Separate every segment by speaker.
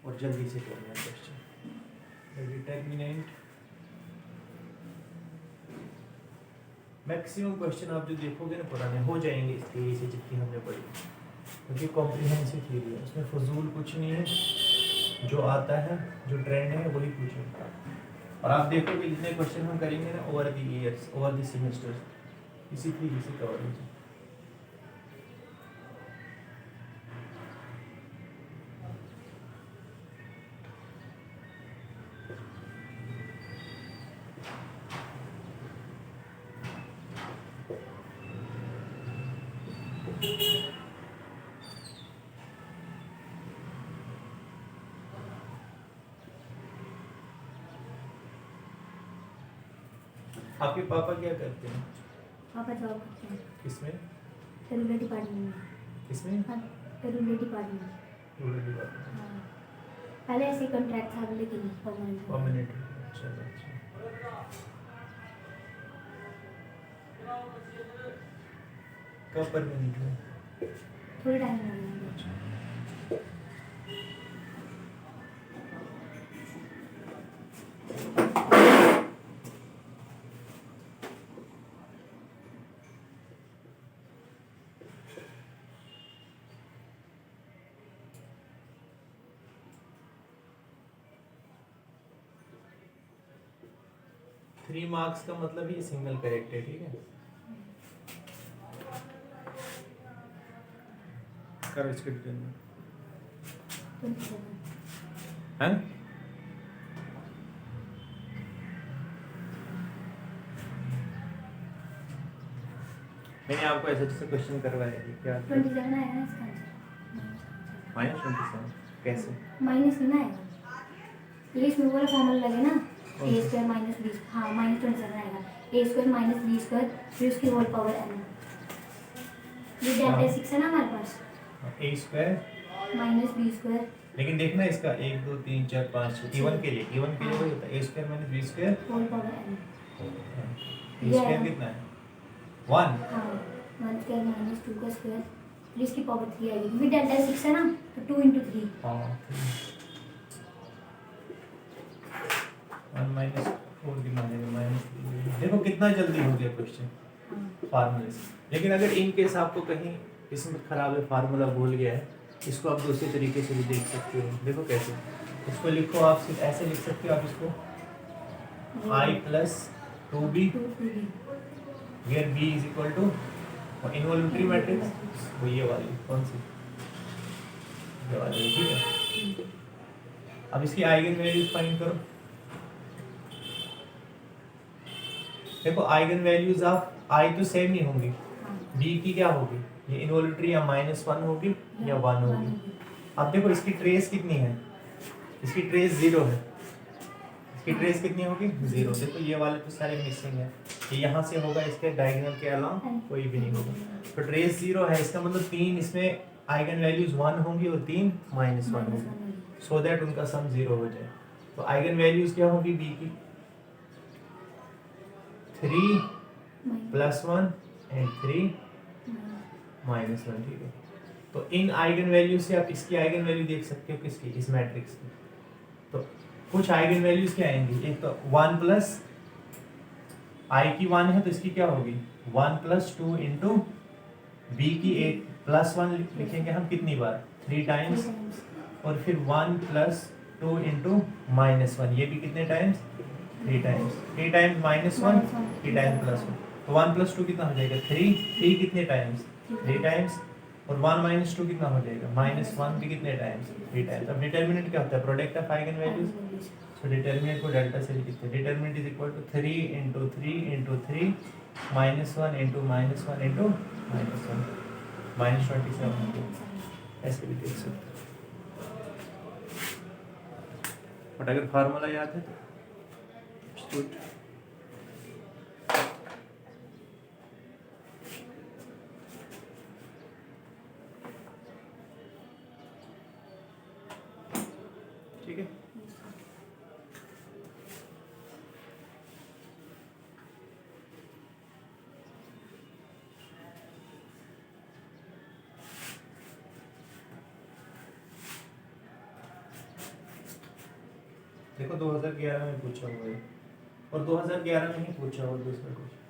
Speaker 1: और जल्दी से करना है क्वेश्चन। डिटरमिनेंट मैक्सिमम क्वेश्चन आप जो देखोगे ना पुराने हो जाएंगे इस थ्योरी से जितनी हमने पढ़ी, क्योंकि कॉम्प्रिहेंसिव थ्योरी है, उसमें फजूल कुछ नहीं है, जो आता है जो ट्रेंड है वही पूछेंगे। और आप देखोगे जितने क्वेश्चन हम करेंगे ना over the years over the semesters इसी थ्योरी से कवर हो जाए। आपके पापा क्या करते हैं?
Speaker 2: पापा जॉब करते हैं।
Speaker 1: किसमें?
Speaker 2: रेलवे डिपार्टमेंट में।
Speaker 1: किसमें?
Speaker 2: हाँ, रेलवे डिपार्टमेंट।
Speaker 1: Rural department.
Speaker 2: हाँ, पहले ऐसे कॉन्ट्रैक्ट था लेकिन परमानेंट।
Speaker 1: परमानेंट। अच्छा अच्छा। कब परमानेंट हुआ?
Speaker 2: थोड़ा टाइम हो गया।
Speaker 1: अच्छा। 3 मार्क्स का मतलब ये सिंगल करेक्ट है, ठीक है। करो इसके डिटेल
Speaker 2: 27।
Speaker 1: हैं? मैंने आपको ऐसे जैसे क्वेश्चन करवाया है क्या?
Speaker 2: 27 आएगा ना इसका आंसर।
Speaker 1: -27 कैसे?
Speaker 2: माइनस में ना आएगा, ये इसमें वाला फॉर्मूला लगे ना, a स्क्वायर माइनस बी, हाँ -27 आएगा, a square minus B square फिर उसकी होल पावर n। ये डेल्टा 6 है ना हमारे पास,
Speaker 1: a स्क्वायर
Speaker 2: माइनस बी स्क्वायर
Speaker 1: लेकिन देखना इसका 1 2 3 4 5 इवन के लिए वही होता है a square minus b square
Speaker 2: whole power n।
Speaker 1: a square कितना है? 1।
Speaker 2: हाँ, 1 स्क्वायर माइनस 2 का स्क्वायर फिर इसकी पावर 3 आएगी, क्योंकि डेल्टा 6 है ना तो 2 × 3।
Speaker 1: हाँ 1 माइनस 4 की मानेगा -3। देखो कितना जल्दी हो गया क्वेश्चन फार्मूले से। लेकिन अगर इन केस आपको कहीं इसमें खराब है, फार्मूला भूल गया है, इसको आप दूसरे तरीके से भी देख सकते हो। देखो कैसे, इसको लिखो आप सिर्फ ऐसे लिख सकते हो आप इसको i + 2b where b = involutory matrix, वो ये वाली कौन सी, ये वाली, ठीक है। अब इसकी आइगन वैल्यूज फाइंड करो। देखो आइगन वैल्यूज ऑफ i तो सेम ही होंगी, b की क्या होगी, ये इनवॉल्यूटरी या -1 होगी या 1 होगी। अब देखो इसकी ट्रेस कितनी है, इसकी ट्रेस 0 है, इसकी ट्रेस कितनी होगी 0। देखो ये वाले तो सारे मिसिंग है, ये यहाँ से होगा, इसके डायगोनल के अलावा कोई भी नहीं होगा, तो ट्रेस 0 है, इसका मतलब 3 इसमें आइगन वैल्यूज 1 होंगी और 3 -1 होगी, सो दैट उनका सम 0 हो जाए। तो आइगन वैल्यूज क्या होगी b की 3 + 1 एंड 3 -1, ठीक है। तो इन आइगन वैल्यू से आप इसकी आइगन वैल्यू देख सकते हो, किसकी, इस मैट्रिक्स की। तो कुछ आइगन वैल्यूज क्या आएंगी, एक तो 1 + i की 1 है तो इसकी क्या होगी 1 + 2 × b की 8 +1 लिखेंगे हम कितनी बार 3 टाइम्स, और फिर 1 + 2 × -1, ये भी कितने टाइम्स 3 टाइम्स, 3 टाइम्स -1 3 टाइम्स +1, तो 1 + 2 कितना हो जाएगा 3 कितने टाइम्स 3 टाइम्स, और 1 - 2 कितना हो जाएगा -1 भी कितने टाइम्स 3 टाइम्स। अब डिटरमिनेंट क्या होता है, product of eigen values, so determinant को डेल्टा से लिखते हैं, डिटरमिनेंट = 3 × 3 × 3 -1 × -1 × -1 -27 ऐसे भी देख सकते हैं। बट अगर फार्मूला याद है तो गुड। ठीक है। देखो 2011 में पूछा हुआ है और 2011 में ही पूछा हुआ दूसरा क्वेश्चन।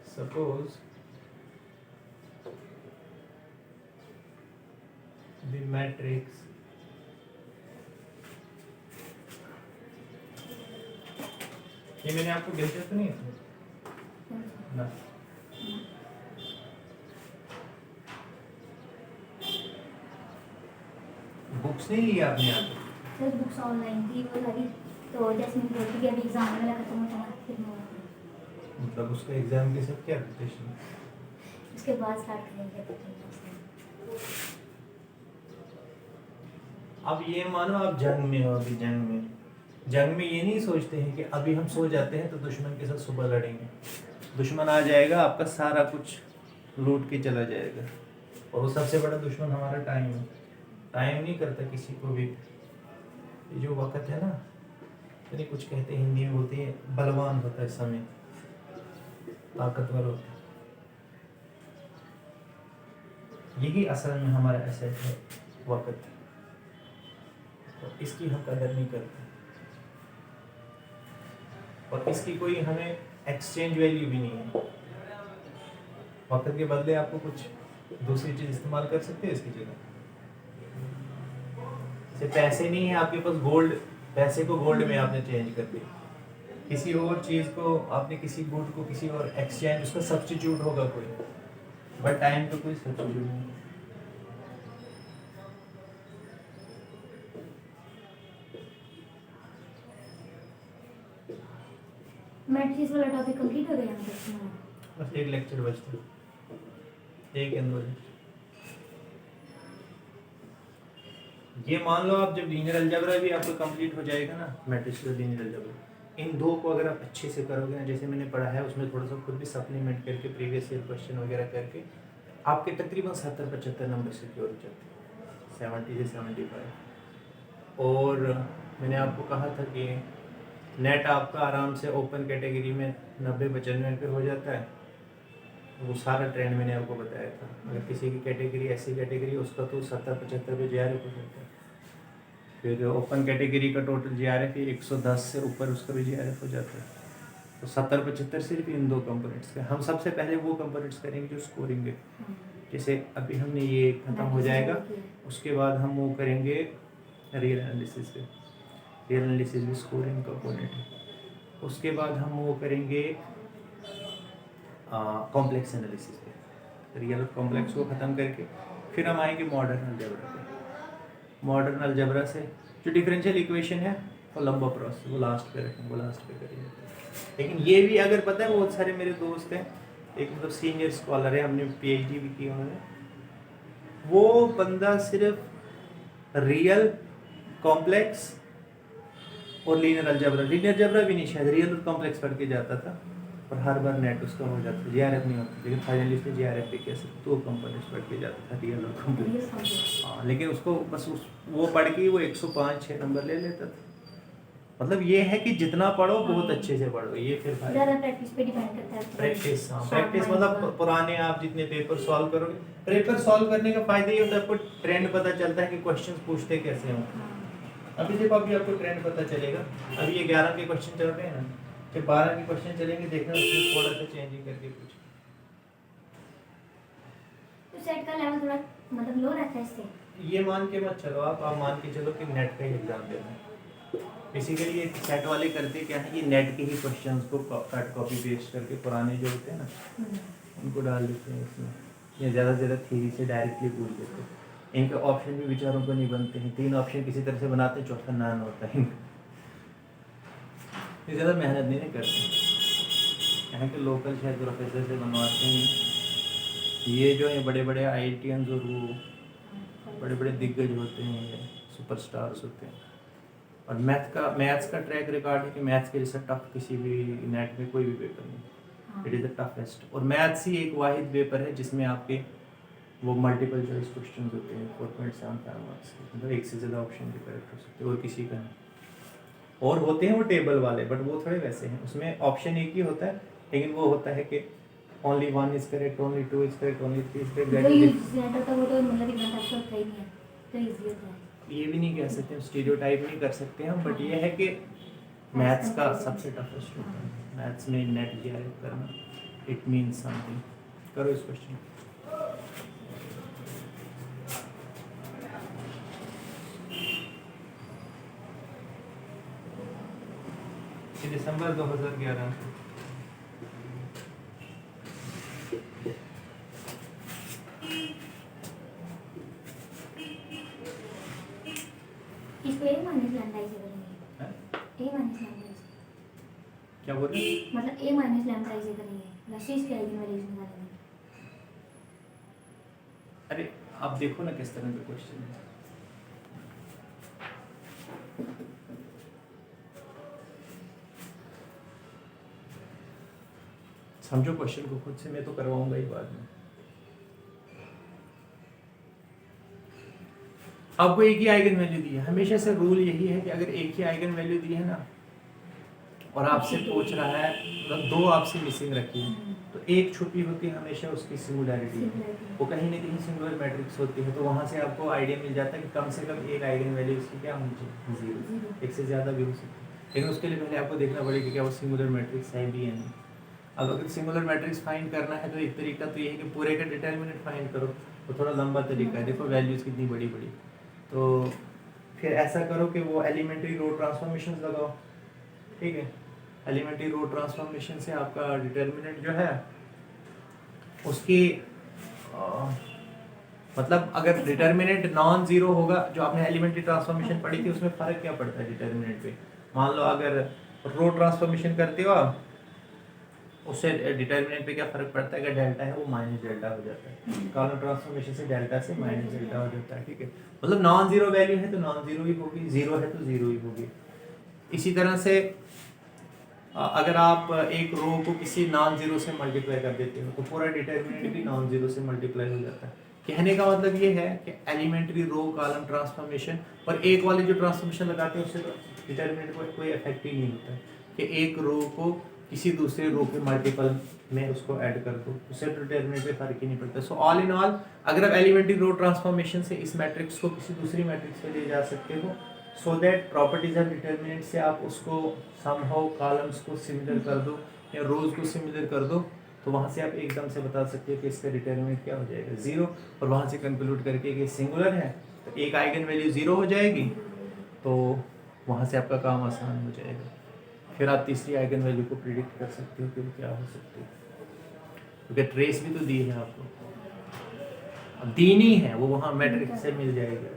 Speaker 1: सपोज द मैट्रिक्स ये मैंने आपको भेजा तो नहीं है ना? बुक्स नहीं ली आपने यहाँ पे?
Speaker 2: सर बुक्स ऑनलाइन थी वो सारी, तो जैसे मैं बोलती कि अभी एग्जाम वाला खत्म होता है फिर मैं
Speaker 1: मतलब उसका एग्जाम के साथ क्या प्रिपरेशन?
Speaker 2: उसके बाद स्टार्ट करेंगे।
Speaker 1: अब ये मानो आप जंग में हो, अभी जंग में ये नहीं सोचते हैं कि अभी हम सो जाते हैं तो दुश्मन के साथ सुबह लड़ेंगे। दुश्मन आ जाएगा, आपका सारा कुछ लूट के चला जाएगा। और वो सबसे बड़ा दुश्मन हमारा टाइम है। टाइम नहीं करता किसी को भी। ये जो वक्त है ना, यानी कुछ कहते हैं हिंदी में बोलते हैं बलवान होता है समय, ताकतवर होता है। यही असल में हमारा एसेट है वक्त, तो इसकी हम कदर नहीं करते और इसकी कोई हमें एक्सचेंज वैल्यू भी नहीं है। वक्त के बदले आपको कुछ दूसरी चीज इस्तेमाल कर सकते हैं इसकी जगह। जैसे पैसे नहीं है आपके पास, गोल्ड, पैसे को गोल्ड में आपने चेंज कर दिया, किसी और चीज को आपने, किसी गुड को किसी और एक्सचेंज, उसका सब्स्टिट्यूट होगा कोई, बट टाइम का कोई सब्स्टिट्यूट नहीं।
Speaker 2: मैट्रिक्स वाला टॉपिक कंप्लीट हो गया हम
Speaker 1: बस एक लेक्चर बचता है, एक एंड दो लेक्चर। ये मान लो आप जब लीनियर अलजेब्रा भी आपको कंप्लीट हो जाएगा ना, मैट्रिक्स और लीनियर अलजेब्रा, इन दो को अगर आप अच्छे से करोगे ना, जैसे मैंने पढ़ा है उसमें थोड़ा सा खुद भी सप्लीमेंट करके प्रीवियस ईयर क्वेश्चन वगैरह करके, आपके तकरीबन 70-75 नंबर सिक्योर हो जाते हैं, 70 से 75। और मैंने आपको कहा था कि नेट आपका आराम से ओपन कैटेगरी में 90-95 पे हो जाता है। वो सारा ट्रेंड मैंने आपको बताया था। अगर किसी की कैटेगरी ऐसी कैटेगरी उसका तो 70-75 पे JRF हो जाता है। फिर ओपन कैटेगरी का टोटल JRF 110 से ऊपर उसका भी JRF हो जाता है। तो 70-75 सिर्फ इन दो कंपोनेंट्स का। हम सबसे पहले वो कंपोनेंट्स करेंगे जो स्कोरिंग है। जैसे अभी हमने ये ख़त्म हो जाएगा, उसके बाद हम वो करेंगे रियल एनालिसिस पे। रियल एनालिसिस भी स्कोरिंग कंपोनेंट है। उसके बाद हम वो करेंगे कॉम्प्लेक्स एनालिसिस पे। रियल और कॉम्प्लेक्स को ख़त्म करके फिर हम आएंगे मॉडर्न अलजेब्रा पे। मॉडर्न अलजेब्रा से जो डिफरेंशियल इक्वेशन है वो लंबा प्रोसेस, वो लास्ट पे रखेंगे, वो लास्ट पे करेंगे। लेकिन ये भी अगर पता है, बहुत सारे मेरे दोस्त हैं, एक मतलब सीनियर स्कॉलर है, हमने PhD भी की उन्होंने, वो बंदा सिर्फ रियल, कॉम्प्लेक्स और लीनियर अलजेब्रा भी नहीं, शायद रियल और कॉम्प्लेक्स पढ़ के जाता था और हर बार नेट उसका हो जाता, JRF नहीं होता। लेकिन फाइनली उसने JRF पे कैसे 2 कंपोनेंट्स पढ़ के जाता था, रियल और कॉम्प्लेक्स। हाँ, लेकिन उसको बस वो पढ़ के वो 105-6 नंबर ले लेता था। मतलब ये है कि जितना पढ़ो बहुत अच्छे से पढ़ो, ये फिर
Speaker 2: ज़्यादा प्रैक्टिस पे डिपेंड करता है।
Speaker 1: प्रैक्टिस, हाँ प्रैक्टिस मतलब पुराने आप जितने पेपर सॉल्व करोगे, पेपर सॉल्व करने का फायदा ये होता है, आपको ट्रेंड पता चलता है कि क्वेश्चंस पूछते कैसे हैं। अभी देखो, अभी आपको ट्रेंड पता चलेगा। अभी ये 11 के क्वेश्चन चल रहे हैं ना, जब 12 के क्वेश्चन चलेंगे देखना उसमें थोड़ा सा चेंजिंग करके कुछ।
Speaker 2: तो सेट का लेवल थोड़ा मतलब लो रहता है इससे।
Speaker 1: ये मान के मत चलो आप मान के चलो कि नेट का ही एग्जाम देना है। बेसिकली ये सेट वाले करते क्या है, ये नेट के ही क्वेश्चंस को कट कॉपी पेस्ट करके पुराने जो होते हैं ना उनको डाल देते हैं इसमें, या ज़्यादा से ज़्यादा थ्योरी से डायरेक्टली पूछ देते हैं। इनके ऑप्शन भी विचारों को नहीं बनते हैं, 3 ऑप्शन किसी तरह से बनाते हैं, चौथा नान होता है। ये ज़्यादा मेहनत नहीं करते, यहाँ के लोकल शायद प्रोफेसर से बनवाते हैं। ये जो है बड़े बड़े IITians और वो बड़े बड़े दिग्गज होते हैं, ये सुपरस्टार्स होते हैं। और मैथ्स का ट्रैक रिकॉर्ड है कि मैथ्स के जैसा टफ किसी भी नेट में कोई भी पेपर नहीं, इट इज़ द टफेस्ट। और मैथ्स ही एक वाहिद पेपर है जिसमें आपके वो मल्टीपल चॉइस क्वेश्चन होते हैं 4.75 मार्क्स के, मतलब एक से ज़्यादा ऑप्शन के करेक्ट हो सकते हैं और किसी का नहीं। और होते हैं वो टेबल वाले, बट वो थोड़े वैसे हैं, उसमें ऑप्शन एक ही होता है, लेकिन वो होता है कि only 1 is correct, only 2 is correct, only 3 is correct।
Speaker 2: जो यूज़ होता है वो तो मतलब इतना टफ होता ही नहीं है, तो इजी होता है।
Speaker 1: ये भी नहीं कह सकते हम, स्टीरियोटाइप नहीं कर सकते हम, बट ये है कि मैथ्स का सबसे टफेस्ट होता है, मैथ्स में नेट जनरेट करना, इट मीन्स समथिंग। करो इस क्वेश्चन। दिसंबर 2011।
Speaker 2: इसको ए माइनस लैम्डा से करेंगे, ए माइनस लैम्डा से,
Speaker 1: क्या बोल रहे हैं?
Speaker 2: मतलब ए माइनस लैम्डा से करेंगे, प्लस इसके आइगन वैल्यूज निकालेंगे।
Speaker 1: अरे आप देखो ना किस तरह का क्वेश्चन है। समझो क्वेश्चन को खुद से, मैं तो करवाऊंगा ही बाद में। आपको एक ही आइगन वैल्यू दी है, हमेशा से रूल यही है कि अगर एक ही आइगन वैल्यू दी है ना और आपसे पूछ रहा है मतलब दो आपसे मिसिंग रखी है, तो एक छुपी होती है हमेशा उसकी सिंगुलैरिटी, वो कहीं ना कहीं सिंगुलर मैट्रिक्स होती है, तो वहाँ से आपको आइडिया मिल जाता है कि कम से कम एक आइगन वैल्यू उसकी क्या होनी चाहिए, जीरो, एक से ज़्यादा भी हो सकती है, लेकिन उसके लिए पहले आपको देखना पड़ेगा कि क्या वो सिंगुलर मैट्रिक्स है भी या नहीं। अब अगर सिंगुलर मैट्रिक्स फाइंड करना है तो एक तरीका तो ये है कि पूरे का डिटर्मिनेंट फाइंड करो, तो थोड़ा लंबा तरीका है, देखो वैल्यूज़ कितनी बड़ी बड़ी, तो फिर ऐसा करो कि वो एलिमेंट्री रो ट्रांसफॉर्मेशन लगाओ, ठीक है। एलिमेंट्री रो ट्रांसफॉर्मेशन से आपका डिटर्मिनेंट जो है उसकी मतलब अगर डिटर्मिनेंट नॉन जीरो होगा, जो आपने एलिमेंट्री ट्रांसफॉर्मेशन पढ़ी थी उसमें फ़र्क क्या पड़ता है डिटर्मिनेंट पे, मान लो अगर रो ट्रांसफॉर्मेशन करते हो आप, उससे डिटर्मिनेंट पे क्या फ़र्क पड़ता है, अगर डेल्टा है वो माइनस डेल्टा हो जाता है, कॉलम ट्रांसफॉर्मेशन से डेल्टा से माइनस डेल्टा हो जाता है, ठीक है। मतलब नॉन जीरो वैल्यू है तो नॉन जीरो ही होगी, जीरो है तो जीरो ही होगी। इसी तरह से अगर आप एक रो को किसी नॉन जीरो से मल्टीप्लाई कर देते हो तो पूरा डिटर्मिनेंट भी नॉन जीरो से मल्टीप्लाई हो जाता है। कहने का मतलब ये है कि एलिमेंट्री रो कॉलम ट्रांसफॉर्मेशन और एक वाले जो ट्रांसफॉर्मेशन लगाते हैं उससे तो डिटर्मिनेंट को कोई इफेक्ट ही नहीं होता है कि एक रो को किसी दूसरे रो के मल्टीपल में उसको ऐड कर दो, उससे डिटर्मिनेंट पे फर्क ही नहीं पड़ता। सो ऑल इन ऑल अगर आप एलिमेंट्री रो ट्रांसफॉर्मेशन से इस मैट्रिक्स को किसी दूसरी मैट्रिक्स पे ले जा सकते हो, so that properties of determinant से आप उसको समहाउ कॉलम्स को सिमिलर कर दो या रोज को सिमिलर कर दो, तो वहाँ से आप एकदम से बता सकते हो कि इसका डिटर्मिनेंट क्या हो जाएगा, जीरो, और वहाँ से कंक्लूड करके कि सिंगुलर है तो एक आइगन वैल्यू जीरो हो जाएगी, तो वहाँ से आपका काम आसान हो जाएगा। फिर आप तीसरी आइगन वैल्यू को प्रिडिक्ट कर सकते हो कि वो क्या हो सकती है, क्योंकि ट्रेस भी तो दी है आपको, अब दी नहीं है वो वहाँ मैट्रिक्स से मिल जाएगी।